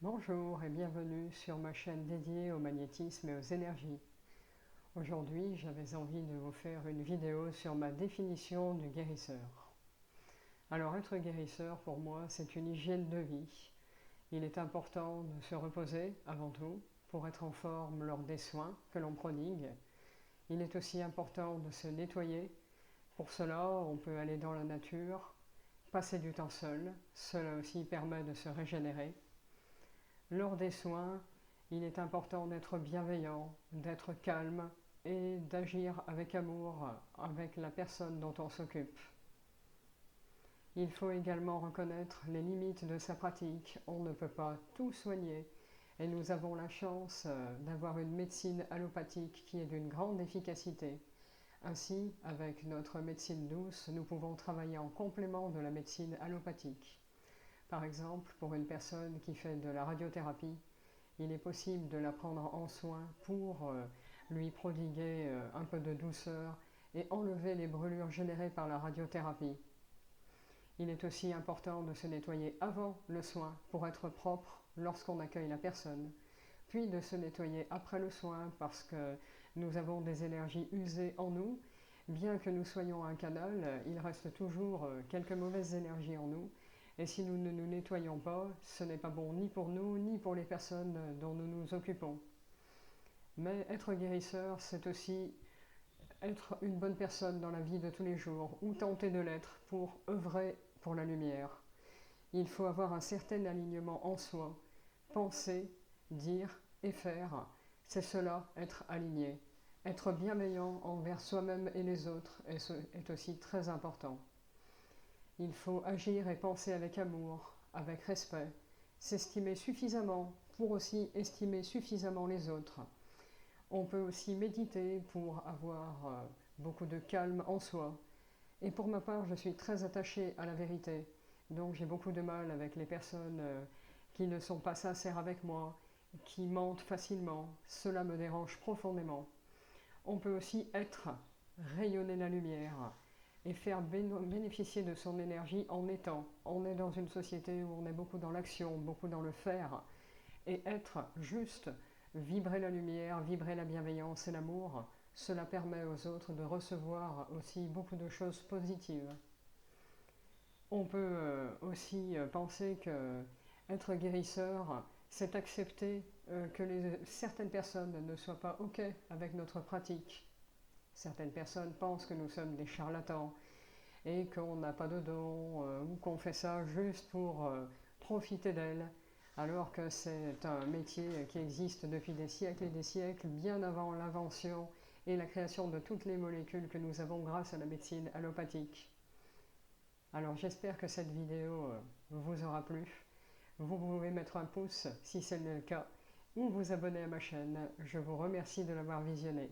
Bonjour et bienvenue sur ma chaîne dédiée au magnétisme et aux énergies. Aujourd'hui, j'avais envie de vous faire une vidéo sur ma définition du guérisseur. Alors, être guérisseur, pour moi, c'est une hygiène de vie. Il est important de se reposer, avant tout, pour être en forme lors des soins que l'on prodigue. Il est aussi important de se nettoyer. Pour cela, on peut aller dans la nature, passer du temps seul. Cela aussi permet de se régénérer. Lors des soins, il est important d'être bienveillant, d'être calme et d'agir avec amour avec la personne dont on s'occupe. Il faut également reconnaître les limites de sa pratique. On ne peut pas tout soigner et nous avons la chance d'avoir une médecine allopathique qui est d'une grande efficacité. Ainsi, avec notre médecine douce, nous pouvons travailler en complément de la médecine allopathique. Par exemple, pour une personne qui fait de la radiothérapie, il est possible de la prendre en soin pour lui prodiguer un peu de douceur et enlever les brûlures générées par la radiothérapie. Il est aussi important de se nettoyer avant le soin pour être propre lorsqu'on accueille la personne, puis de se nettoyer après le soin parce que nous avons des énergies usées en nous. Bien que nous soyons un canal, il reste toujours quelques mauvaises énergies en nous. Et si nous ne nous nettoyons pas, ce n'est pas bon ni pour nous, ni pour les personnes dont nous nous occupons. Mais être guérisseur, c'est aussi être une bonne personne dans la vie de tous les jours, ou tenter de l'être pour œuvrer pour la lumière. Il faut avoir un certain alignement en soi. Penser, dire et faire, c'est cela, être aligné. Être bienveillant envers soi-même et les autres est aussi très important. Il faut agir et penser avec amour, avec respect, s'estimer suffisamment pour aussi estimer suffisamment les autres. On peut aussi méditer pour avoir beaucoup de calme en soi. Et pour ma part, je suis très attachée à la vérité. Donc j'ai beaucoup de mal avec les personnes qui ne sont pas sincères avec moi, qui mentent facilement. Cela me dérange profondément. On peut aussi être, rayonner la lumière et faire bénéficier de son énergie en étant. On est dans une société où on est beaucoup dans l'action, beaucoup dans le faire. Et être juste, vibrer la lumière, vibrer la bienveillance et l'amour, cela permet aux autres de recevoir aussi beaucoup de choses positives. On peut aussi penser que être guérisseur, c'est accepter que certaines personnes ne soient pas OK avec notre pratique. Certaines personnes pensent que nous sommes des charlatans et qu'on n'a pas de don ou qu'on fait ça juste pour profiter d'elles, alors que c'est un métier qui existe depuis des siècles et des siècles, bien avant l'invention et la création de toutes les molécules que nous avons grâce à la médecine allopathique. Alors j'espère que cette vidéo vous aura plu. Vous pouvez mettre un pouce si c'est le cas ou vous abonner à ma chaîne. Je vous remercie de l'avoir visionnée.